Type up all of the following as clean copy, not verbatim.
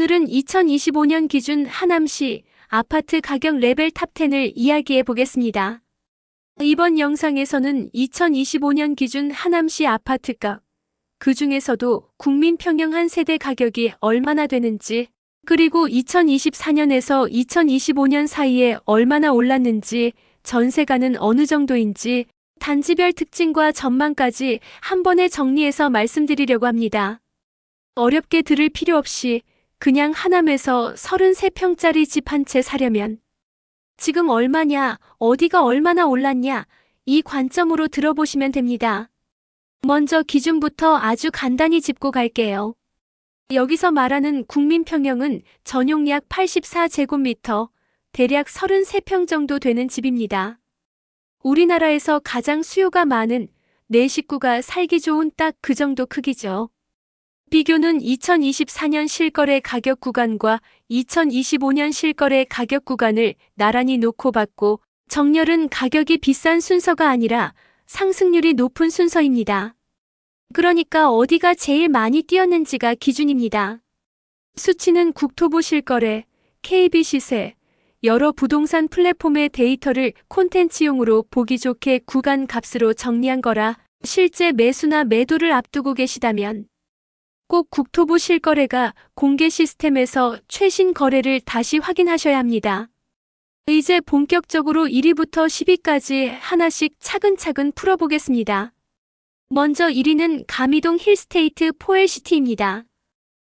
오늘은 2025년 기준 하남시 아파트 가격 레벨 탑10을 이야기해 보겠습니다. 이번 영상에서는 2025년 기준 하남시 아파트값, 그 중에서도 국민평형 한 세대 가격이 얼마나 되는지, 그리고 2024년에서 2025년 사이에 얼마나 올랐는지, 전세가는 어느 정도인지, 단지별 특징과 전망까지 한 번에 정리해서 말씀드리려고 합니다. 어렵게 들을 필요 없이 그냥 하남에서 33평짜리 집 한 채 사려면 지금 얼마냐, 어디가 얼마나 올랐냐, 이 관점으로 들어보시면 됩니다. 먼저 기준부터 아주 간단히 짚고 갈게요. 여기서 말하는 국민평형은 전용 약 84제곱미터, 대략 33평 정도 되는 집입니다. 우리나라에서 가장 수요가 많은 내 식구가 살기 좋은 딱 그 정도 크기죠. 비교는 2024년 실거래 가격 구간과 2025년 실거래 가격 구간을 나란히 놓고 봤고, 정렬은 가격이 비싼 순서가 아니라 상승률이 높은 순서입니다. 그러니까 어디가 제일 많이 뛰었는지가 기준입니다. 수치는 국토부 실거래, KB 시세, 여러 부동산 플랫폼의 데이터를 콘텐츠용으로 보기 좋게 구간 값으로 정리한 거라 실제 매수나 매도를 앞두고 계시다면 꼭 국토부 실거래가 공개 시스템에서 최신 거래를 다시 확인하셔야 합니다. 이제 본격적으로 1위부터 10위까지 하나씩 차근차근 풀어보겠습니다. 먼저 1위는 가미동 힐스테이트 포엘시티입니다.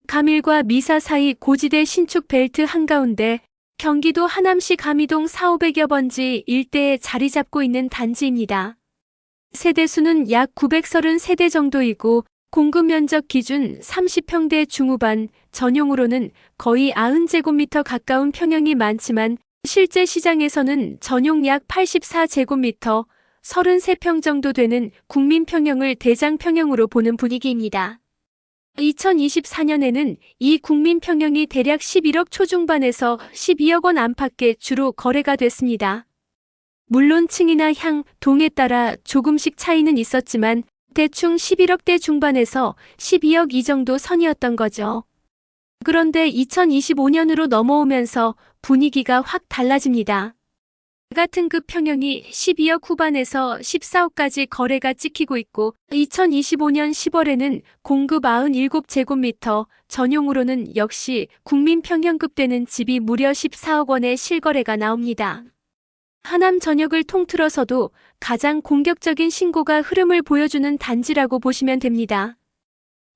가밀과 미사 사이 고지대 신축 벨트 한가운데 경기도 하남시 가미동 4,500여 번지 일대에 자리 잡고 있는 단지입니다. 세대수는 약 930세대 정도이고 공급 면적 기준 30평대 중후반, 전용으로는 거의 90제곱미터 가까운 평형이 많지만 실제 시장에서는 전용 약 84제곱미터, 33평 정도 되는 국민평형을 대장평형으로 보는 분위기입니다. 2024년에는 이 국민평형이 대략 11억 초중반에서 12억 원 안팎에 주로 거래가 됐습니다. 물론 층이나 향, 동에 따라 조금씩 차이는 있었지만 대충 11억대 중반에서 12억 이 정도 선이었던 거죠. 그런데 2025년으로 넘어오면서 분위기가 확 달라집니다. 같은 급 평형이 12억 후반에서 14억까지 거래가 찍히고 있고 2025년 10월에는 공급 97제곱미터, 전용으로는 역시 국민평형급 되는 집이 무려 14억 원의 실거래가 나옵니다. 하남 전역을 통틀어서도 가장 공격적인 신고가 흐름을 보여주는 단지라고 보시면 됩니다.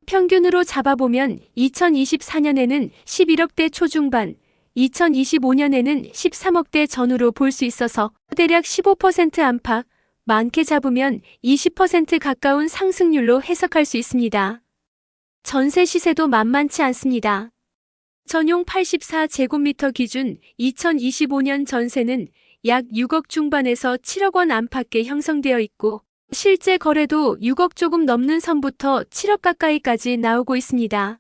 평균으로 잡아보면 2024년에는 11억대 초중반, 2025년에는 13억대 전후로 볼 수 있어서 대략 15% 안팎, 많게 잡으면 20% 가까운 상승률로 해석할 수 있습니다. 전세 시세도 만만치 않습니다. 전용 84제곱미터 기준 2025년 전세는 약 6억 중반에서 7억 원 안팎에 형성되어 있고 실제 거래도 6억 조금 넘는 선부터 7억 가까이까지 나오고 있습니다.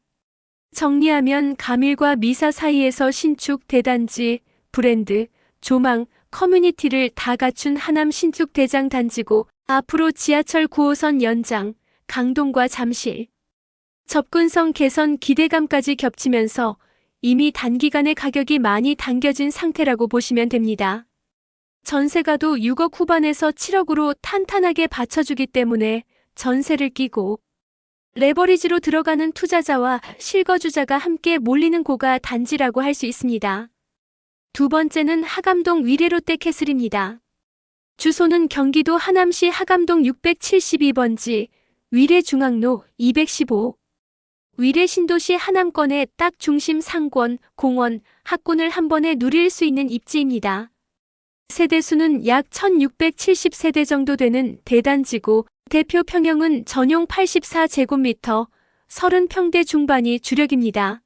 정리하면 가밀과 미사 사이에서 신축 대단지, 브랜드, 조망, 커뮤니티를 다 갖춘 하남 신축 대장 단지고 앞으로 지하철 9호선 연장, 강동과 잠실, 접근성 개선 기대감까지 겹치면서 이미 단기간에 가격이 많이 당겨진 상태라고 보시면 됩니다. 전세가도 6억 후반에서 7억으로 탄탄하게 받쳐주기 때문에 전세를 끼고 레버리지로 들어가는 투자자와 실거주자가 함께 몰리는 고가 단지라고 할 수 있습니다. 두 번째는 하감동 위례롯데캐슬입니다. 주소는 경기도 하남시 하감동 672번지, 위례중앙로 215. 위례 신도시 하남권의 딱 중심 상권, 공원, 학군을 한 번에 누릴 수 있는 입지입니다. 세대수는 약 1670세대 정도 되는 대단지고 대표 평형은 전용 84제곱미터, 30평대 중반이 주력입니다.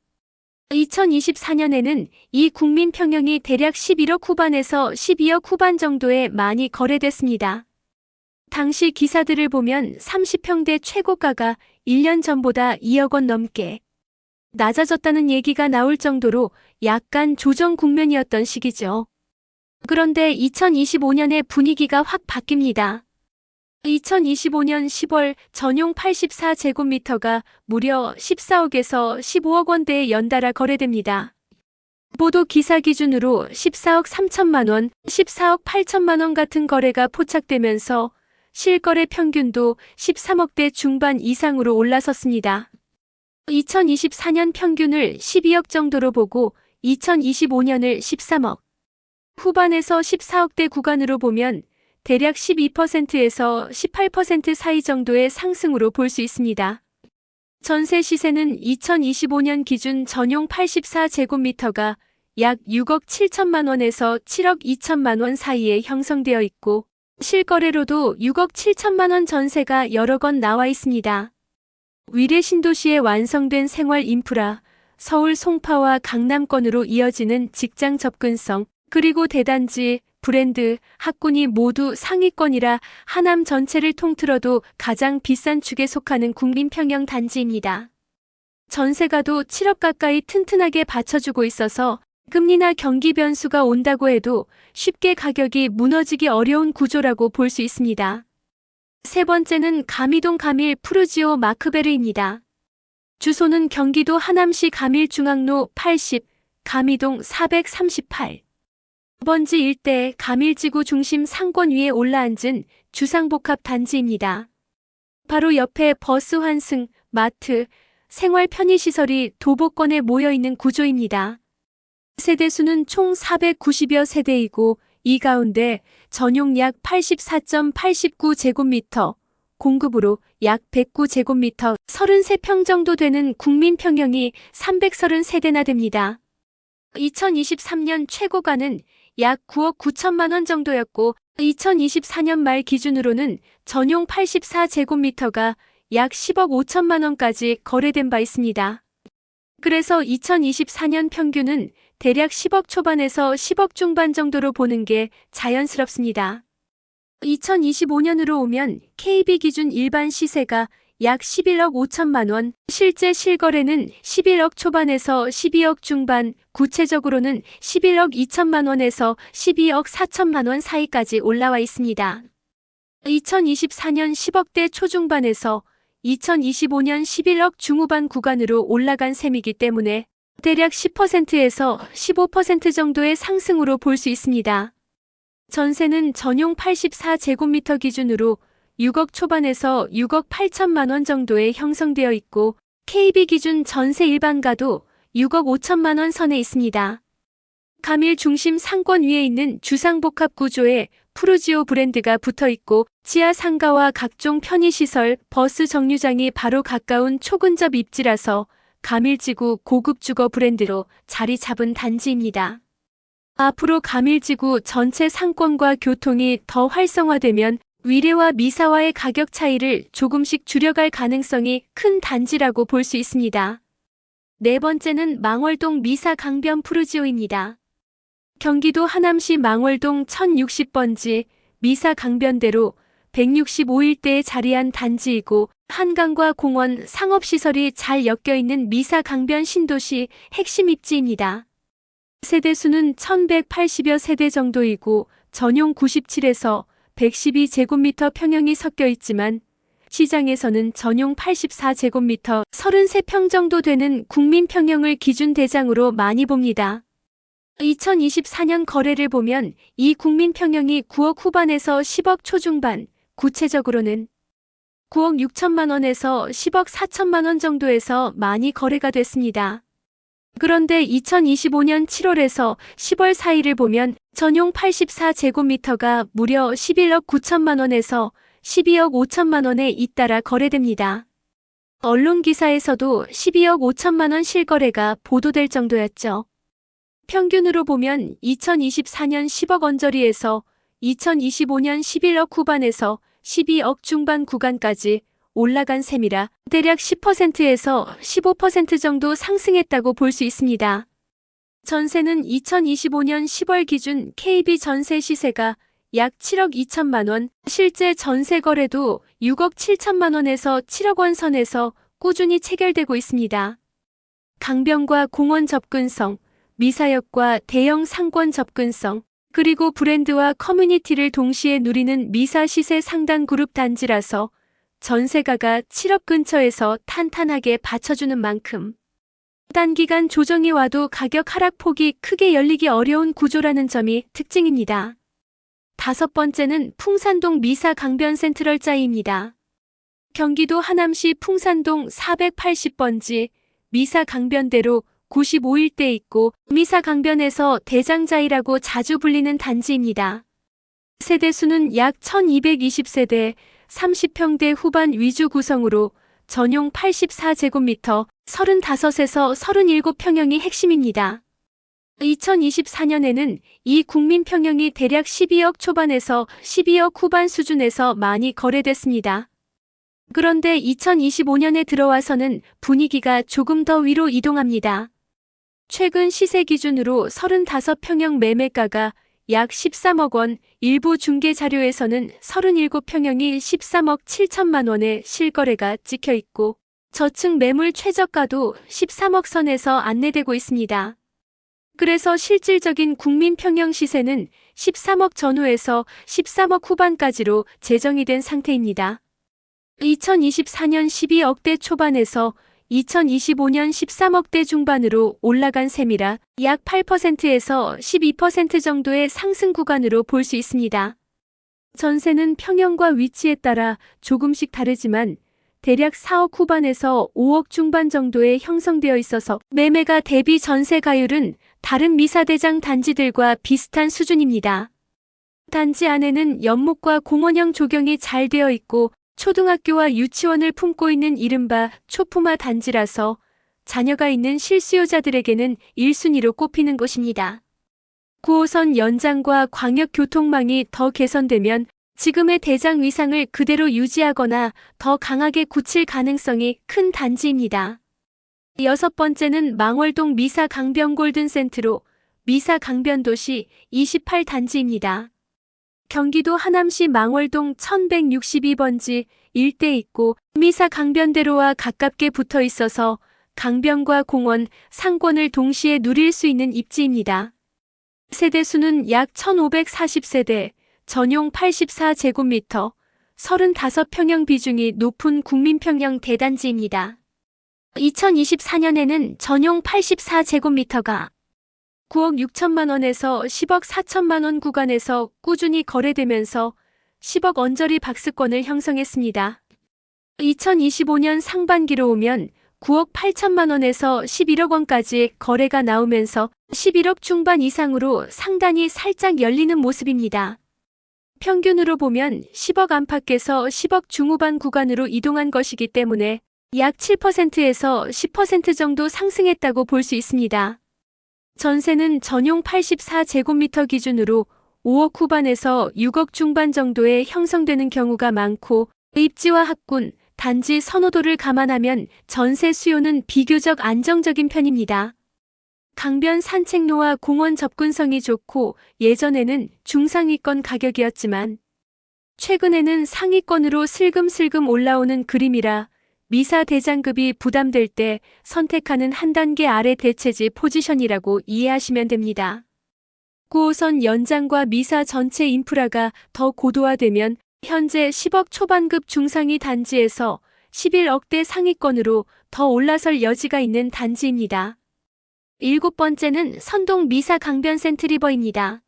2024년에는 이 국민평형이 대략 11억 후반에서 12억 후반 정도에 많이 거래됐습니다. 당시 기사들을 보면 30평대 최고가가 1년 전보다 2억 원 넘게 낮아졌다는 얘기가 나올 정도로 약간 조정 국면이었던 시기죠. 그런데 2025년에 분위기가 확 바뀝니다. 2025년 10월 전용 84제곱미터가 무려 14억에서 15억 원대에 연달아 거래됩니다. 보도 기사 기준으로 14억 3천만 원, 14억 8천만 원 같은 거래가 포착되면서 실거래 평균도 13억대 중반 이상으로 올라섰습니다. 2024년 평균을 12억 정도로 보고 2025년을 13억 후반에서 14억대 구간으로 보면 대략 12%에서 18% 사이 정도의 상승으로 볼 수 있습니다. 전세 시세는 2025년 기준 전용 84제곱미터가 약 6억 7천만 원에서 7억 2천만 원 사이에 형성되어 있고 실거래로도 6억 7천만 원 전세가 여러 건 나와 있습니다. 위례 신도시에 완성된 생활 인프라, 서울 송파와 강남권으로 이어지는 직장 접근성, 그리고 대단지, 브랜드, 학군이 모두 상위권이라 하남 전체를 통틀어도 가장 비싼 축에 속하는 국민평형 단지입니다. 전세가도 7억 가까이 튼튼하게 받쳐주고 있어서 금리나 경기 변수가 온다고 해도 쉽게 가격이 무너지기 어려운 구조라고 볼 수 있습니다. 세 번째는 가미동 가밀 푸르지오 마크베르입니다. 주소는 경기도 하남시 가밀중앙로 80, 가미동 438. 번지 일대 가밀지구 중심 상권 위에 올라앉은 주상복합 단지입니다. 바로 옆에 버스 환승, 마트, 생활 편의시설이 도보권에 모여있는 구조입니다. 세대수는 총 490여 세대이고 이 가운데 전용 약 84.89제곱미터, 공급으로 약 109제곱미터, 33평 정도 되는 국민평형이 330세대나 됩니다. 2023년 최고가는 약 9억 9천만 원 정도였고 2024년 말 기준으로는 전용 84제곱미터가 약 10억 5천만 원까지 거래된 바 있습니다. 그래서 2024년 평균은 대략 10억 초반에서 10억 중반 정도로 보는 게 자연스럽습니다. 2025년으로 오면 KB 기준 일반 시세가 약 11억 5천만 원, 실제 실거래는 11억 초반에서 12억 중반, 구체적으로는 11억 2천만 원에서 12억 4천만 원 사이까지 올라와 있습니다. 2024년 10억대 초중반에서 2025년 11억 중후반 구간으로 올라간 셈이기 때문에 대략 10%에서 15% 정도의 상승으로 볼 수 있습니다. 전세는 전용 84제곱미터 기준으로 6억 초반에서 6억 8천만 원 정도에 형성되어 있고 KB 기준 전세 일반가도 6억 5천만 원 선에 있습니다. 가밀 중심 상권 위에 있는 주상복합 구조에 푸르지오 브랜드가 붙어 있고 지하 상가와 각종 편의시설, 버스 정류장이 바로 가까운 초근접 입지라서 가밀지구 고급 주거 브랜드로 자리 잡은 단지입니다. 앞으로 가밀지구 전체 상권과 교통이 더 활성화되면 위례와 미사와의 가격 차이를 조금씩 줄여갈 가능성이 큰 단지라고 볼 수 있습니다. 네 번째는 망월동 미사 강변 푸르지오입니다. 경기도 하남시 망월동 1060번지 미사 강변대로 165일대에 자리한 단지이고 한강과 공원, 상업시설이 잘 엮여있는 미사 강변 신도시 핵심 입지입니다. 세대수는 1180여 세대 정도이고 전용 97에서 112제곱미터 평형이 섞여 있지만 시장에서는 전용 84제곱미터 33평 정도 되는 국민평형을 기준 대장으로 많이 봅니다. 2024년 거래를 보면 이 국민평형이 9억 후반에서 10억 초중반, 구체적으로는 9억 6천만 원에서 10억 4천만 원 정도에서 많이 거래가 됐습니다. 그런데 2025년 7월에서 10월 사이를 보면 전용 84제곱미터가 무려 11억 9천만 원에서 12억 5천만 원에 잇따라 거래됩니다. 언론 기사에서도 12억 5천만 원 실거래가 보도될 정도였죠. 평균으로 보면 2024년 10억 언저리에서 2025년 11억 후반에서 12억 중반 구간까지 올라간 셈이라 대략 10%에서 15% 정도 상승했다고 볼 수 있습니다. 전세는 2025년 10월 기준 KB 전세 시세가 약 7억 2천만 원, 실제 전세 거래도 6억 7천만 원에서 7억 원 선에서 꾸준히 체결되고 있습니다. 강변과 공원 접근성, 미사역과 대형 상권 접근성, 그리고 브랜드와 커뮤니티를 동시에 누리는 미사 시세 상단 그룹 단지라서 전세가가 7억 근처에서 탄탄하게 받쳐주는 만큼 단기간 조정이 와도 가격 하락폭이 크게 열리기 어려운 구조라는 점이 특징입니다. 다섯 번째는 풍산동 미사 강변 센트럴자이입니다. 경기도 하남시 풍산동 480번지 미사 강변대로 95일대 있고 미사 강변에서 대장자이라고 자주 불리는 단지입니다. 세대수는 약 1220세대, 30평대 후반 위주 구성으로 전용 84제곱미터, 35에서 37평형이 핵심입니다. 2024년에는 이 국민평형이 대략 12억 초반에서 12억 후반 수준에서 많이 거래됐습니다. 그런데 2025년에 들어와서는 분위기가 조금 더 위로 이동합니다. 최근 시세 기준으로 35평형 매매가가 약 13억 원, 일부 중개 자료에서는 37평형이 13억 7천만 원의 실거래가 찍혀 있고 저층 매물 최저가도 13억 선에서 안내되고 있습니다. 그래서 실질적인 국민평형 시세는 13억 전후에서 13억 후반까지로 재정이 된 상태입니다. 2024년 12억대 초반에서 2025년 13억대 중반으로 올라간 셈이라 약 8%에서 12% 정도의 상승 구간으로 볼 수 있습니다. 전세는 평형과 위치에 따라 조금씩 다르지만 대략 4억 후반에서 5억 중반 정도에 형성되어 있어서 매매가 대비 전세 가율은 다른 미사대장 단지들과 비슷한 수준입니다. 단지 안에는 연못과 공원형 조경이 잘 되어 있고 초등학교와 유치원을 품고 있는 이른바 초품화 단지라서 자녀가 있는 실수요자들에게는 1순위로 꼽히는 곳입니다. 9호선 연장과 광역교통망이 더 개선되면 지금의 대장 위상을 그대로 유지하거나 더 강하게 굳힐 가능성이 큰 단지입니다. 여섯 번째는 망월동 미사 강변 골든센트로 미사 강변도시 28단지입니다. 경기도 하남시 망월동 1162번지 일대 있고 미사 강변대로와 가깝게 붙어 있어서 강변과 공원, 상권을 동시에 누릴 수 있는 입지입니다. 세대수는 약 1540세대, 전용 84제곱미터, 35평형 비중이 높은 국민평형 대단지입니다. 2024년에는 전용 84제곱미터가 9억 6천만 원에서 10억 4천만 원 구간에서 꾸준히 거래되면서 10억 언저리 박스권을 형성했습니다. 2025년 상반기로 오면 9억 8천만 원에서 11억 원까지 거래가 나오면서 11억 중반 이상으로 상단이 살짝 열리는 모습입니다. 평균으로 보면 10억 안팎에서 10억 중후반 구간으로 이동한 것이기 때문에 약 7%에서 10% 정도 상승했다고 볼 수 있습니다. 전세는 전용 84제곱미터 기준으로 5억 후반에서 6억 중반 정도에 형성되는 경우가 많고 입지와 학군, 단지 선호도를 감안하면 전세 수요는 비교적 안정적인 편입니다. 강변 산책로와 공원 접근성이 좋고 예전에는 중상위권 가격이었지만 최근에는 상위권으로 슬금슬금 올라오는 그림이라 미사 대장급이 부담될 때 선택하는 한 단계 아래 대체지 포지션이라고 이해하시면 됩니다. 9호선 연장과 미사 전체 인프라가 더 고도화되면 현재 10억 초반급 중상위 단지에서 11억대 상위권으로 더 올라설 여지가 있는 단지입니다. 일곱 번째는 선동 미사 강변 센트리버입니다.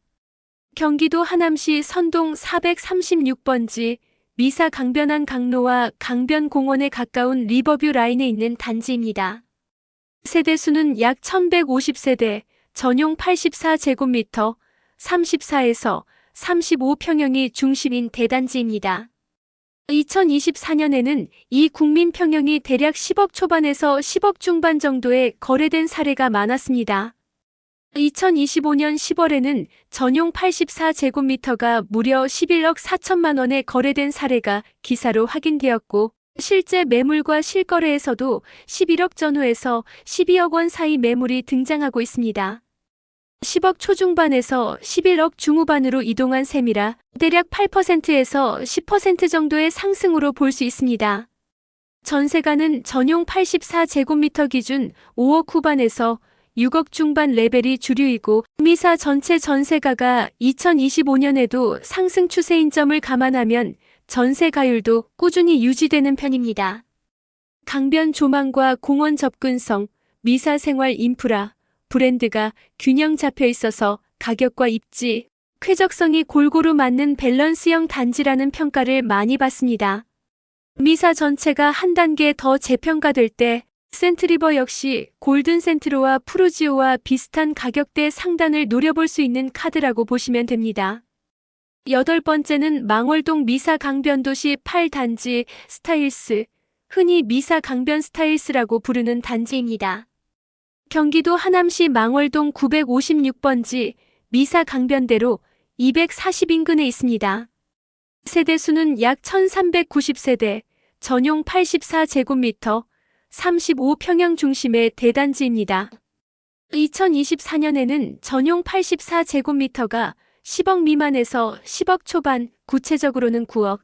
경기도 하남시 선동 436번지 미사 강변안 강로와 강변공원에 가까운 리버뷰 라인에 있는 단지입니다. 세대수는 약 1150세대, 전용 84제곱미터, 34에서 35평형이 중심인 대단지입니다. 2024년에는 이 국민평형이 대략 10억 초반에서 10억 중반 정도에 거래된 사례가 많았습니다. 2025년 10월에는 전용 84제곱미터가 무려 11억 4천만 원에 거래된 사례가 기사로 확인되었고 실제 매물과 실거래에서도 11억 전후에서 12억 원 사이 매물이 등장하고 있습니다. 10억 초중반에서 11억 중후반으로 이동한 셈이라 대략 8%에서 10% 정도의 상승으로 볼 수 있습니다. 전세가는 전용 84제곱미터 기준 5억 후반에서 6억 중반 레벨이 주류이고 미사 전체 전세가가 2025년에도 상승 추세인 점을 감안하면 전세 가율도 꾸준히 유지되는 편입니다. 강변 조망과 공원 접근성, 미사 생활 인프라, 브랜드가 균형 잡혀 있어서 가격과 입지, 쾌적성이 골고루 맞는 밸런스형 단지라는 평가를 많이 받습니다. 미사 전체가 한 단계 더 재평가될 때 센트리버 역시 골든 센트로와 프루지오와 비슷한 가격대 상단을 노려볼 수 있는 카드라고 보시면 됩니다. 8번째는 망월동 미사 강변도시 8단지 스타일스, 흔히 미사 강변 스타일스라고 부르는 단지입니다. 경기도 하남시 망월동 956번지 미사 강변대로 240 인근에 있습니다. 세대수는 약 1390세대, 전용 84제곱미터, 35평형 중심의 대단지입니다. 2024년에는 전용 84제곱미터가 10억 미만에서 10억 초반, 구체적으로는 9억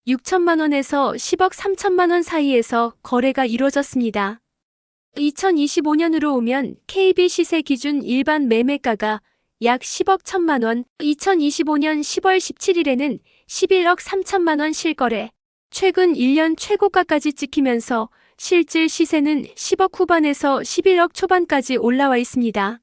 6천만 원에서 10억 3천만 원 사이에서 거래가 이루어졌습니다. 2025년으로 오면 KB 시세 기준 일반 매매가가 약 10억 1천만 원, 2025년 10월 17일에는 11억 3천만 원 실거래, 최근 1년 최고가까지 찍히면서 실질 시세는 10억 후반에서 11억 초반까지 올라와 있습니다.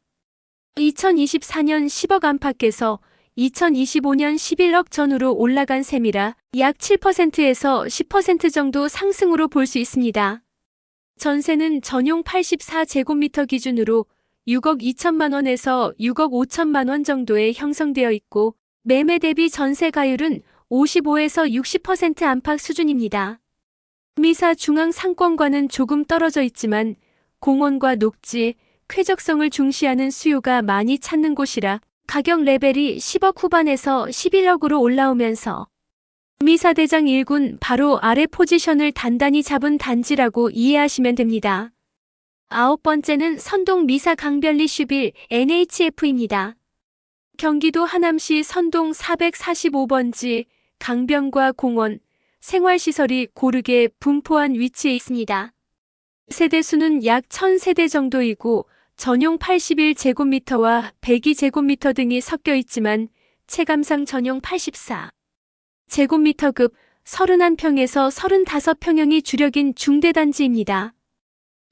2024년 10억 안팎에서 2025년 11억 전후로 올라간 셈이라 약 7%에서 10% 정도 상승으로 볼 수 있습니다. 전세는 전용 84제곱미터 기준으로 6억 2천만 원에서 6억 5천만 원 정도에 형성되어 있고 매매 대비 전세 가율은 55에서 60% 안팎 수준입니다. 미사 중앙 상권과는 조금 떨어져 있지만 공원과 녹지, 쾌적성을 중시하는 수요가 많이 찾는 곳이라 가격 레벨이 10억 후반에서 11억으로 올라오면서 미사대장 1군 바로 아래 포지션을 단단히 잡은 단지라고 이해하시면 됩니다. 9번째는 선동 미사 강변리 슈빌 NHF입니다. 경기도 하남시 선동 445번지 강변과 공원, 생활시설이 고르게 분포한 위치에 있습니다. 세대수는 약 1000세대 정도이고 전용 81제곱미터와 102제곱미터 등이 섞여 있지만 체감상 전용 84제곱미터급 31평에서 35평형이 주력인 중대단지입니다.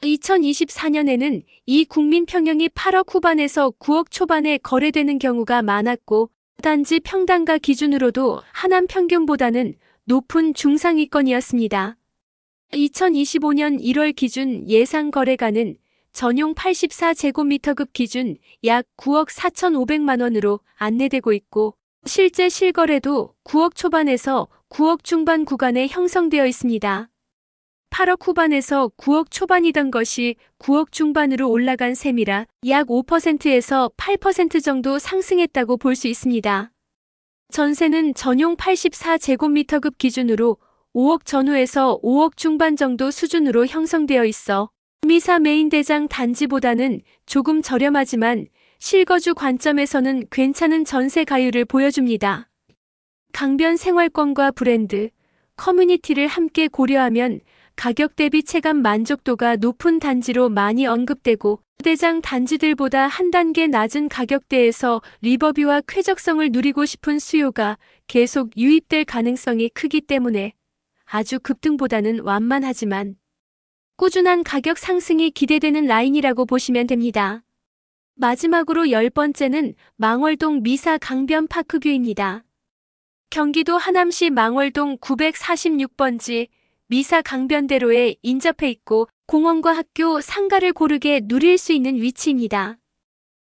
2024년에는 이 국민평형이 8억 후반에서 9억 초반에 거래되는 경우가 많았고 단지 평당가 기준으로도 하남 평균보다는 높은 중상위권이었습니다. 2025년 1월 기준 예상 거래가는 전용 84제곱미터급 기준 약 9억 4,500만 원으로 안내되고 있고 실제 실거래도 9억 초반에서 9억 중반 구간에 형성되어 있습니다. 8억 후반에서 9억 초반이던 것이 9억 중반으로 올라간 셈이라 약 5%에서 8% 정도 상승했다고 볼 수 있습니다. 전세는 전용 84제곱미터급 기준으로 5억 전후에서 5억 중반 정도 수준으로 형성되어 있어 미사 메인 대장 단지보다는 조금 저렴하지만 실거주 관점에서는 괜찮은 전세 가율을 보여줍니다. 강변 생활권과 브랜드, 커뮤니티를 함께 고려하면 가격 대비 체감 만족도가 높은 단지로 많이 언급되고 대장 단지들보다 한 단계 낮은 가격대에서 리버뷰와 쾌적성을 누리고 싶은 수요가 계속 유입될 가능성이 크기 때문에 아주 급등보다는 완만하지만 꾸준한 가격 상승이 기대되는 라인이라고 보시면 됩니다. 마지막으로 10번째는 망월동 미사 강변 파크뷰입니다. 경기도 하남시 망월동 946번지 미사 강변대로에 인접해 있고 공원과 학교, 상가를 고르게 누릴 수 있는 위치입니다.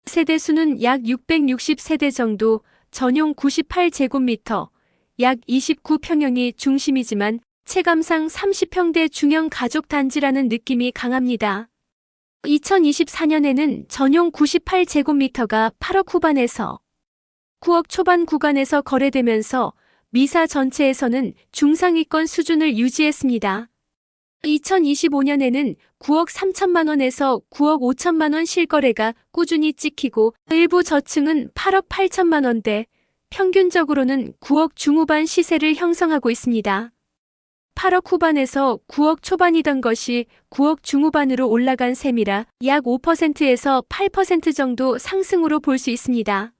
세대수는 약 660세대 정도, 전용 98제곱미터, 약 29평형이 중심이지만 체감상 30평대 중형 가족 단지라는 느낌이 강합니다. 2024년에는 전용 98제곱미터가 8억 후반에서 9억 초반 구간에서 거래되면서 미사 전체에서는 중상위권 수준을 유지했습니다. 2025년에는 9억 3천만 원에서 9억 5천만 원 실거래가 꾸준히 찍히고 일부 저층은 8억 8천만 원대, 평균적으로는 9억 중후반 시세를 형성하고 있습니다. 8억 후반에서 9억 초반이던 것이 9억 중후반으로 올라간 셈이라 약 5%에서 8% 정도 상승으로 볼 수 있습니다.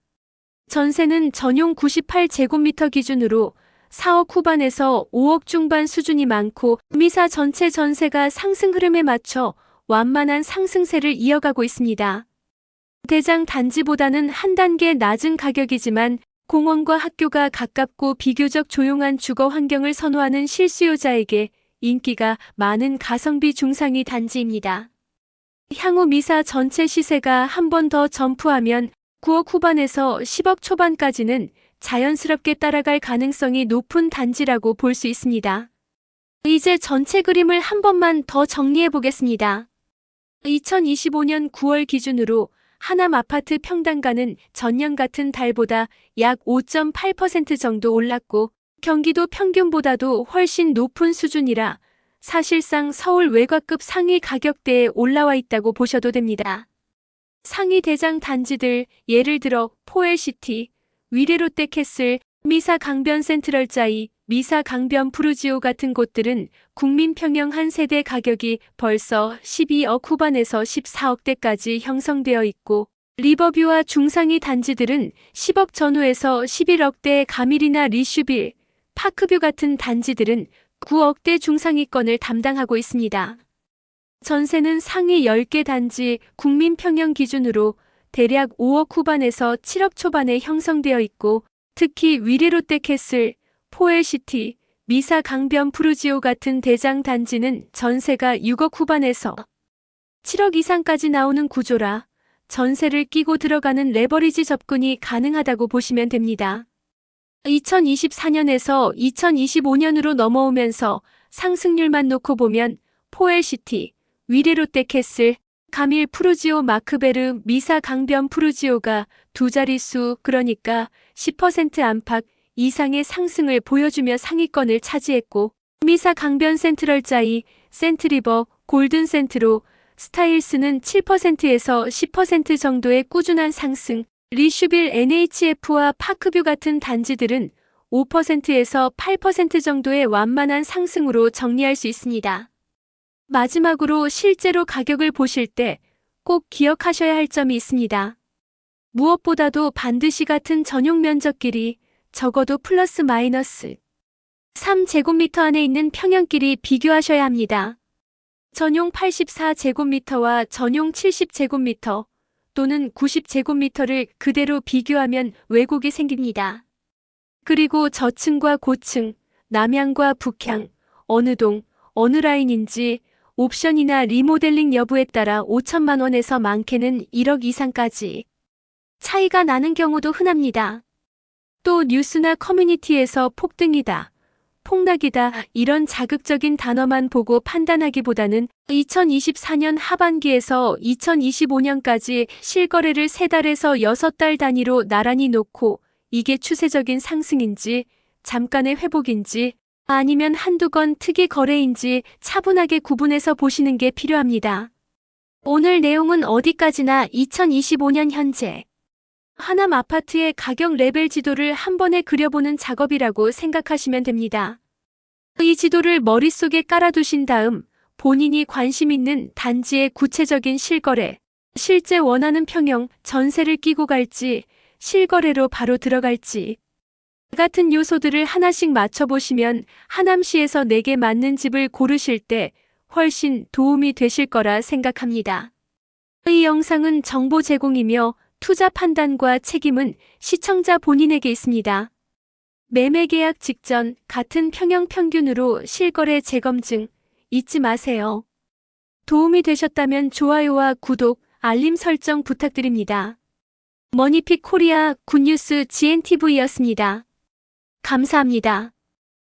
전세는 전용 98제곱미터 기준으로 4억 후반에서 5억 중반 수준이 많고 미사 전체 전세가 상승 흐름에 맞춰 완만한 상승세를 이어가고 있습니다. 대장 단지보다는 한 단계 낮은 가격이지만 공원과 학교가 가깝고 비교적 조용한 주거 환경을 선호하는 실수요자에게 인기가 많은 가성비 중상위 단지입니다. 향후 미사 전체 시세가 한 번 더 점프하면 9억 후반에서 10억 초반까지는 자연스럽게 따라갈 가능성이 높은 단지라고 볼 수 있습니다. 이제 전체 그림을 한 번만 더 정리해 보겠습니다. 2025년 9월 기준으로 하남 아파트 평당가는 전년 같은 달보다 약 5.8% 정도 올랐고 경기도 평균보다도 훨씬 높은 수준이라 사실상 서울 외곽급 상위 가격대에 올라와 있다고 보셔도 됩니다. 상위 대장 단지들 예를 들어 포엘시티, 위례롯데캐슬, 미사 강변 센트럴자이, 미사 강변 푸르지오 같은 곳들은 국민평형 한 세대 가격이 벌써 12억 후반에서 14억대까지 형성되어 있고 리버뷰와 중상위 단지들은 10억 전후에서 11억대 가밀이나 리슈빌, 파크뷰 같은 단지들은 9억대 중상위권을 담당하고 있습니다. 전세는 상위 10개 단지 국민평형 기준으로 대략 5억 후반에서 7억 초반에 형성되어 있고 특히 위례롯데캐슬, 포엘시티, 미사 강변 푸르지오 같은 대장 단지는 전세가 6억 후반에서 7억 이상까지 나오는 구조라 전세를 끼고 들어가는 레버리지 접근이 가능하다고 보시면 됩니다. 2024년에서 2025년으로 넘어오면서 상승률만 놓고 보면 포엘시티, 위례롯데캐슬, 가밀 푸르지오 마크베르, 미사 강변 푸르지오가 두 자릿수 그러니까 10% 안팎 이상의 상승을 보여주며 상위권을 차지했고 미사 강변 센트럴자이, 센트리버, 골든 센트로, 스타일스는 7%에서 10% 정도의 꾸준한 상승, 리슈빌 NHF와 파크뷰 같은 단지들은 5%에서 8% 정도의 완만한 상승으로 정리할 수 있습니다. 마지막으로 실제로 가격을 보실 때 꼭 기억하셔야 할 점이 있습니다. 무엇보다도 반드시 같은 전용 면적끼리 적어도 플러스 마이너스 3제곱미터 안에 있는 평형끼리 비교하셔야 합니다. 전용 84제곱미터와 전용 70제곱미터 또는 90제곱미터를 그대로 비교하면 왜곡이 생깁니다. 그리고 저층과 고층, 남향과 북향, 어느 동, 어느 라인인지 옵션이나 리모델링 여부에 따라 5천만 원에서 많게는 1억 이상까지 차이가 나는 경우도 흔합니다. 또 뉴스나 커뮤니티에서 폭등이다, 폭락이다 이런 자극적인 단어만 보고 판단하기보다는 2024년 하반기에서 2025년까지 실거래를 3달에서 6달 단위로 나란히 놓고 이게 추세적인 상승인지 잠깐의 회복인지 아니면 한두 건 특이 거래인지 차분하게 구분해서 보시는 게 필요합니다. 오늘 내용은 어디까지나 2025년 현재 하남 아파트의 가격 레벨 지도를 한 번에 그려보는 작업이라고 생각하시면 됩니다. 이 지도를 머릿속에 깔아두신 다음 본인이 관심 있는 단지의 구체적인 실거래, 실제 원하는 평형, 전세를 끼고 갈지, 실거래로 바로 들어갈지 같은 요소들을 하나씩 맞춰보시면 하남시에서 내게 맞는 집을 고르실 때 훨씬 도움이 되실 거라 생각합니다. 이 영상은 정보 제공이며 투자 판단과 책임은 시청자 본인에게 있습니다. 매매 계약 직전 같은 평형 평균으로 실거래 재검증 잊지 마세요. 도움이 되셨다면 좋아요와 구독, 알림 설정 부탁드립니다. 머니픽 코리아 굿뉴스 GNTV였습니다. 감사합니다.